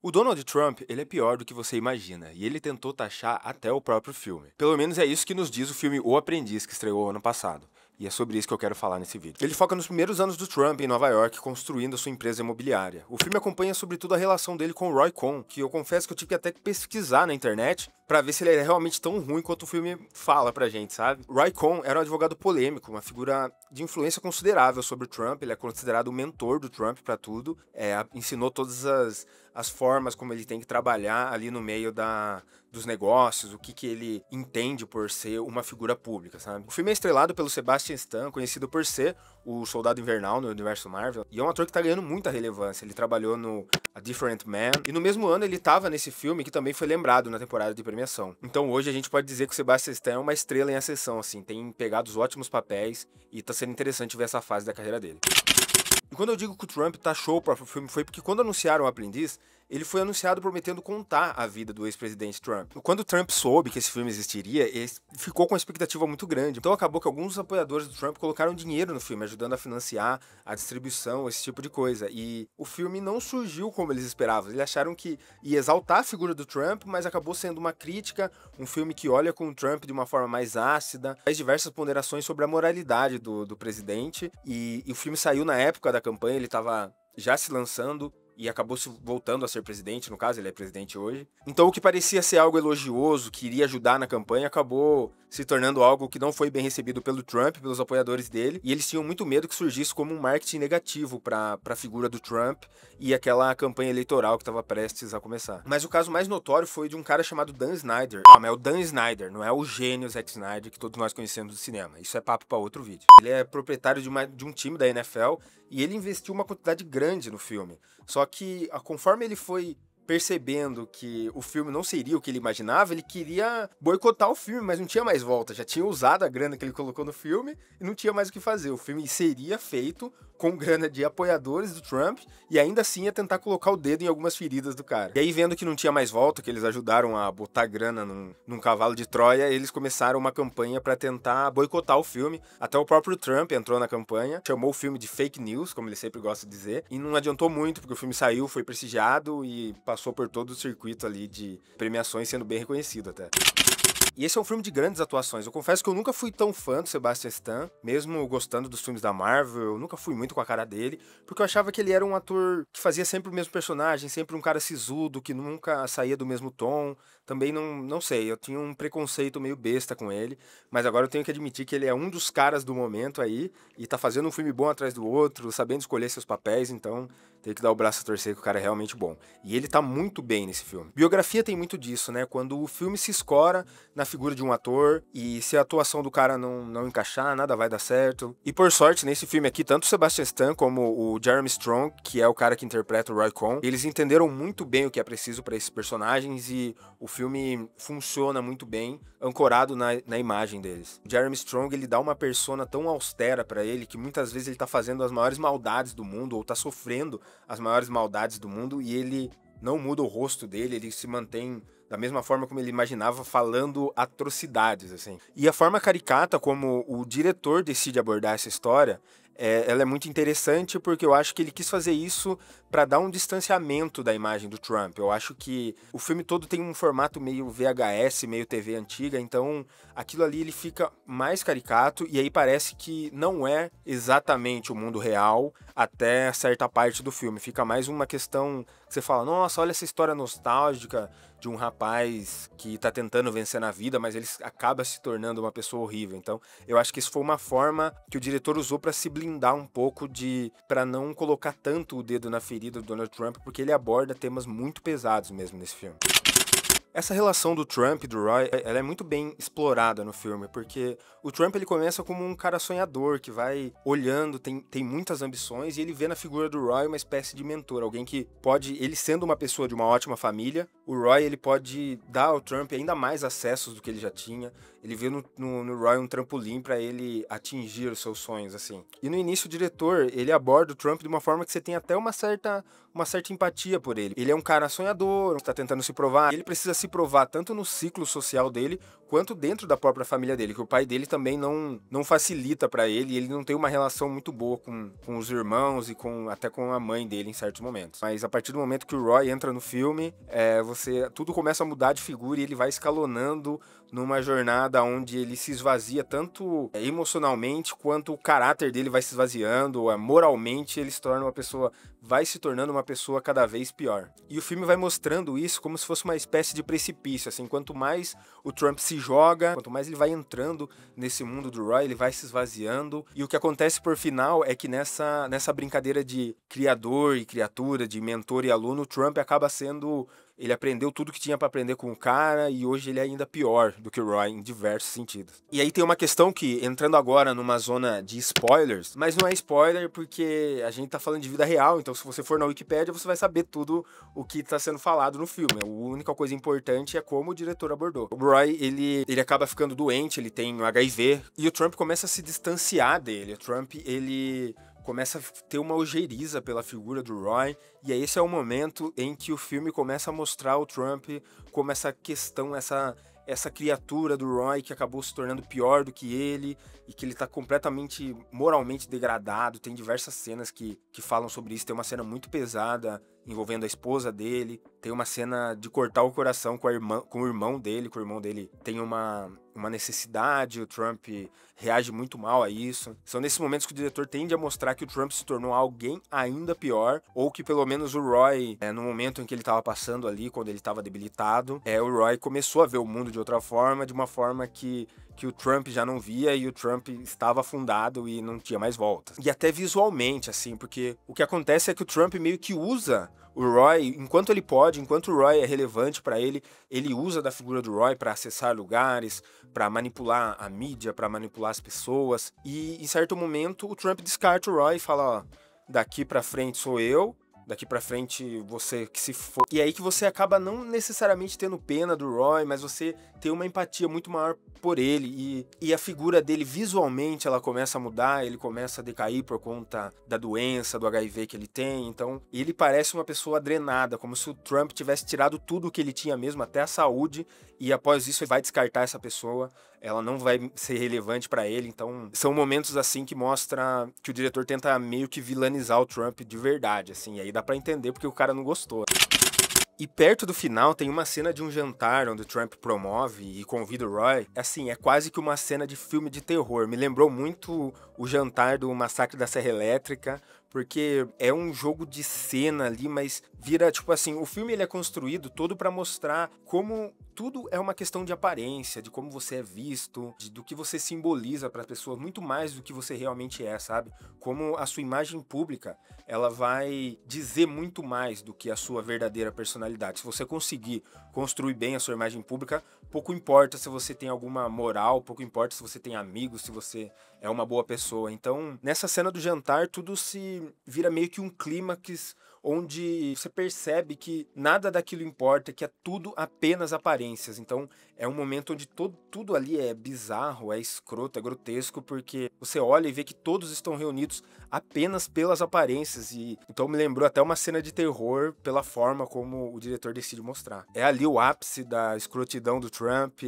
O Donald Trump, ele é pior do que você imagina, e ele tentou taxar até o próprio filme. Pelo menos é isso que nos diz o filme O Aprendiz, que estreou ano passado. E é sobre isso que eu quero falar nesse vídeo. Ele foca nos primeiros anos do Trump em Nova York, construindo a sua empresa imobiliária. O filme acompanha sobretudo a relação dele com o Roy Cohn, que eu confesso que eu tive até que pesquisar na internet pra ver se ele é realmente tão ruim quanto o filme fala pra gente, sabe? Roy Cohn era um advogado polêmico, uma figura de influência considerável sobre o Trump. Ele é considerado o mentor do Trump pra tudo. Ensinou todas as formas como ele tem que trabalhar ali no meio dos negócios, o que ele entende por ser uma figura pública, sabe? O filme é estrelado pelo Sebastian Stan, conhecido por ser o Soldado Invernal no universo Marvel, e é um ator que tá ganhando muita relevância. Ele trabalhou no A Different Man, e no mesmo ano ele tava nesse filme que também foi lembrado na temporada de premiação. Então hoje a gente pode dizer que o Sebastian Stan é uma estrela em ascensão, assim, tem pegado os ótimos papéis, e tá sendo interessante ver essa fase da carreira dele. E quando eu digo que o Trump taxou o próprio filme, foi porque quando anunciaram o Aprendiz, ele foi anunciado prometendo contar a vida do ex-presidente Trump. Quando o Trump soube que esse filme existiria, ele ficou com uma expectativa muito grande. Então acabou que alguns apoiadores do Trump colocaram dinheiro no filme, ajudando a financiar a distribuição, esse tipo de coisa. E o filme não surgiu como eles esperavam. Eles acharam que ia exaltar a figura do Trump, mas acabou sendo uma crítica, um filme que olha com o Trump de uma forma mais ácida, faz diversas ponderações sobre a moralidade do presidente. E o filme saiu na época da campanha, ele estava já se lançando e acabou se voltando a ser presidente, no caso, ele é presidente hoje. Então o que parecia ser algo elogioso, que iria ajudar na campanha, acabou se tornando algo que não foi bem recebido pelo Trump, pelos apoiadores dele, e eles tinham muito medo que surgisse como um marketing negativo para a figura do Trump e aquela campanha eleitoral que estava prestes a começar. Mas o caso mais notório foi de um cara chamado Dan Snyder. Ah, mas é o Dan Snyder, não é o gênio Zack Snyder que todos nós conhecemos do cinema. Isso é papo para outro vídeo. Ele é proprietário de um time da NFL e ele investiu uma quantidade grande no filme. Só que, conforme ele foi percebendo que o filme não seria o que ele imaginava, ele queria boicotar o filme, mas não tinha mais volta. Já tinha usado a grana que ele colocou no filme e não tinha mais o que fazer. O filme seria feito com grana de apoiadores do Trump e ainda assim ia tentar colocar o dedo em algumas feridas do cara. E aí, vendo que não tinha mais volta, que eles ajudaram a botar grana num cavalo de Troia, eles começaram uma campanha para tentar boicotar o filme. Até o próprio Trump entrou na campanha, chamou o filme de fake news, como ele sempre gosta de dizer, e não adiantou muito, porque o filme saiu, foi prestigiado e passou por todo o circuito ali de premiações, sendo bem reconhecido até. E esse é um filme de grandes atuações. Eu confesso que eu nunca fui tão fã do Sebastian Stan, mesmo gostando dos filmes da Marvel, eu nunca fui muito com a cara dele, porque eu achava que ele era um ator que fazia sempre o mesmo personagem, sempre um cara sisudo, que nunca saía do mesmo tom. Também não sei, eu tinha um preconceito meio besta com ele, mas agora eu tenho que admitir que ele é um dos caras do momento aí, e tá fazendo um filme bom atrás do outro, sabendo escolher seus papéis, então tem que dar o braço a torcer que o cara é realmente bom. E ele tá muito bem nesse filme. Biografia tem muito disso, né? Quando o filme se escora na figura de um ator e se a atuação do cara não encaixar, nada vai dar certo. E por sorte, nesse filme aqui, tanto o Sebastian Stan como o Jeremy Strong, que é o cara que interpreta o Roy Cohn, eles entenderam muito bem o que é preciso para esses personagens e o filme funciona muito bem, ancorado na imagem deles. O Jeremy Strong, ele dá uma persona tão austera para ele que muitas vezes ele tá fazendo as maiores maldades do mundo ou tá sofrendo as maiores maldades do mundo e ele não muda o rosto dele, ele se mantém da mesma forma como ele imaginava, falando atrocidades, assim. E a forma caricata como o diretor decide abordar essa história, ela é muito interessante porque eu acho que ele quis fazer isso para dar um distanciamento da imagem do Trump. Eu acho que o filme todo tem um formato meio VHS, meio TV antiga, então aquilo ali ele fica mais caricato e aí parece que não é exatamente o mundo real até certa parte do filme. Fica mais uma questão que você fala, nossa, olha essa história nostálgica de um rapaz que tá tentando vencer na vida, mas ele acaba se tornando uma pessoa horrível. Então, eu acho que isso foi uma forma que o diretor usou para se blindar um pouco para não colocar tanto o dedo na ferida do Donald Trump, porque ele aborda temas muito pesados mesmo nesse filme. Essa relação do Trump e do Roy, ela é muito bem explorada no filme, porque o Trump ele começa como um cara sonhador, que vai olhando, tem muitas ambições, e ele vê na figura do Roy uma espécie de mentor, alguém que pode, ele sendo uma pessoa de uma ótima família, o Roy ele pode dar ao Trump ainda mais acessos do que ele já tinha, ele vê no Roy um trampolim para ele atingir os seus sonhos, assim. E no início o diretor, ele aborda o Trump de uma forma que você tem até uma certa uma certa empatia por ele. Ele é um cara sonhador, está tentando se provar. Ele precisa se provar tanto no ciclo social dele, quanto dentro da própria família dele, que o pai dele também não facilita pra ele, e ele não tem uma relação muito boa com os irmãos e até com a mãe dele em certos momentos. Mas a partir do momento que o Roy entra no filme, tudo começa a mudar de figura e ele vai escalonando numa jornada onde ele se esvazia tanto emocionalmente, quanto o caráter dele vai se esvaziando, moralmente ele vai se tornando uma pessoa cada vez pior. E o filme vai mostrando isso como se fosse uma espécie de precipício, assim, quanto mais o Trump se joga, quanto mais ele vai entrando nesse mundo do Roy, ele vai se esvaziando, e o que acontece por final é que nessa brincadeira de criador e criatura, de mentor e aluno, o Trump acaba sendo... Ele aprendeu tudo que tinha pra aprender com o cara e hoje ele é ainda pior do que o Roy em diversos sentidos. E aí tem uma questão que, entrando agora numa zona de spoilers, mas não é spoiler porque a gente tá falando de vida real, então se você for na Wikipédia você vai saber tudo o que tá sendo falado no filme. A única coisa importante é como o diretor abordou. O Roy, ele acaba ficando doente, ele tem HIV, e o Trump começa a se distanciar dele. O Trump, ele começa a ter uma ojeriza pela figura do Roy, e aí esse é o momento em que o filme começa a mostrar o Trump como essa questão, essa criatura do Roy que acabou se tornando pior do que ele, e que ele tá completamente moralmente degradado. Tem diversas cenas que falam sobre isso. Tem uma cena muito pesada envolvendo a esposa dele, tem uma cena de cortar o coração com o irmão dele, que o irmão dele tem uma necessidade, o Trump reage muito mal a isso. São nesses momentos que o diretor tende a mostrar que o Trump se tornou alguém ainda pior, ou que pelo menos o Roy, no momento em que ele estava passando ali, quando ele estava debilitado, o Roy começou a ver o mundo de outra forma, de uma forma que o Trump já não via, e o Trump estava afundado e não tinha mais volta. E até visualmente, assim, porque o que acontece é que o Trump meio que usa o Roy, enquanto ele pode, enquanto o Roy é relevante pra ele, ele usa da figura do Roy pra acessar lugares, pra manipular a mídia, pra manipular as pessoas. E em certo momento o Trump descarta o Roy e fala, ó, daqui pra frente sou eu, daqui pra frente você que se for. E aí que você acaba não necessariamente tendo pena do Roy, mas você tem uma empatia muito maior por ele, e a figura dele visualmente ela começa a mudar, ele começa a decair por conta da doença, do HIV que ele tem. Então ele parece uma pessoa drenada, como se o Trump tivesse tirado tudo o que ele tinha mesmo, até a saúde, e após isso ele vai descartar essa pessoa, ela não vai ser relevante pra ele. Então são momentos assim que mostra que o diretor tenta meio que vilanizar o Trump de verdade, assim, e aí dá pra entender porque o cara não gostou. E perto do final tem uma cena de um jantar onde o Trump promove e convida o Roy. Assim, é quase que uma cena de filme de terror. Me lembrou muito o jantar do Massacre da Serra Elétrica, porque é um jogo de cena ali, mas vira, tipo assim, o filme ele é construído todo pra mostrar como tudo é uma questão de aparência, de como você é visto, do que você simboliza para as pessoas, muito mais do que você realmente é, sabe? Como a sua imagem pública, ela vai dizer muito mais do que a sua verdadeira personalidade. Se você conseguir construir bem a sua imagem pública, pouco importa se você tem alguma moral, pouco importa se você tem amigos, se você é uma boa pessoa. Então, nessa cena do jantar, tudo se vira meio que um clímax onde você percebe que nada daquilo importa, que é tudo apenas aparências. Então é um momento onde tudo ali é bizarro, é escroto, é grotesco, porque você olha e vê que todos estão reunidos apenas pelas aparências. E então me lembrou até uma cena de terror pela forma como o diretor decide mostrar. É ali o ápice da escrotidão do Trump,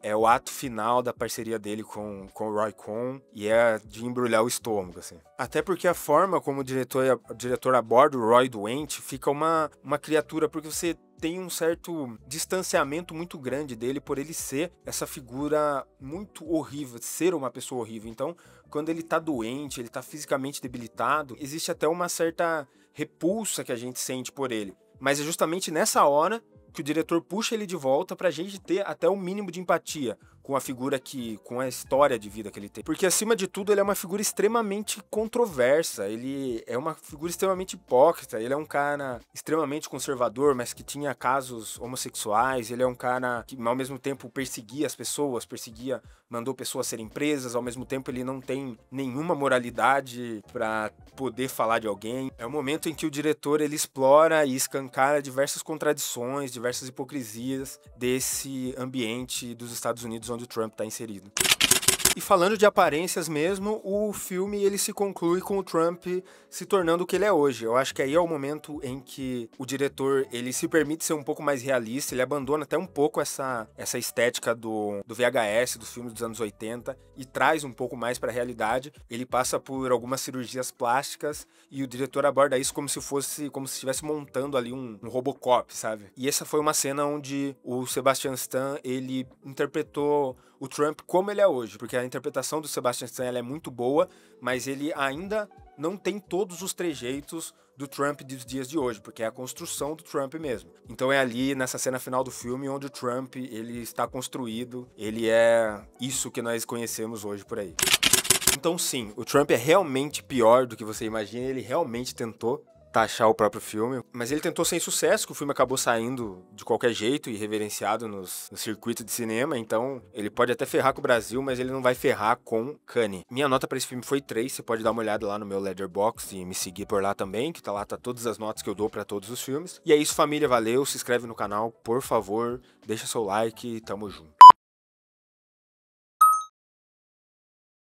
é o ato final da parceria dele com o Roy Cohn, e é de embrulhar o estômago, assim. Até porque a forma como o diretor aborda o Roy doente fica uma criatura, porque você tem um certo distanciamento muito grande dele por ele ser essa figura muito horrível, ser uma pessoa horrível. Então, quando ele tá doente, ele tá fisicamente debilitado, existe até uma certa repulsa que a gente sente por ele. Mas é justamente nessa hora que o diretor puxa ele de volta pra gente ter até o mínimo de empatia com a figura com a história de vida que ele tem. Porque, acima de tudo, ele é uma figura extremamente controversa, ele é uma figura extremamente hipócrita, ele é um cara extremamente conservador, mas que tinha casos homossexuais, ele é um cara que, ao mesmo tempo, perseguia as pessoas, mandou pessoas serem presas, ao mesmo tempo ele não tem nenhuma moralidade pra poder falar de alguém. É o momento em que o diretor, ele explora e escancara diversas contradições, diversas hipocrisias desse ambiente dos Estados Unidos onde o Trump está inserido. E falando de aparências mesmo, o filme ele se conclui com o Trump se tornando o que ele é hoje. Eu acho que aí é o momento em que o diretor ele se permite ser um pouco mais realista, ele abandona até um pouco essa estética do VHS, dos filmes dos anos 80 e traz um pouco mais para a realidade. Ele passa por algumas cirurgias plásticas e o diretor aborda isso como se estivesse montando ali um Robocop, sabe? E essa foi uma cena onde o Sebastian Stan ele interpretou o Trump como ele é hoje, porque a interpretação do Sebastian Stan ela é muito boa, mas ele ainda não tem todos os trejeitos do Trump dos dias de hoje, porque é a construção do Trump mesmo. Então é ali nessa cena final do filme onde o Trump ele está construído, ele é isso que nós conhecemos hoje por aí. Então sim, o Trump é realmente pior do que você imagina, ele realmente tentou taxar o próprio filme, mas ele tentou sem sucesso, que o filme acabou saindo de qualquer jeito e reverenciado no circuito de cinema, então ele pode até ferrar com o Brasil, mas ele não vai ferrar com Cannes. Minha nota pra esse filme foi 3, você pode dar uma olhada lá no meu Letterboxd e me seguir por lá também, que tá todas as notas que eu dou pra todos os filmes. E é isso, família, valeu, se inscreve no canal, por favor, deixa seu like e tamo junto.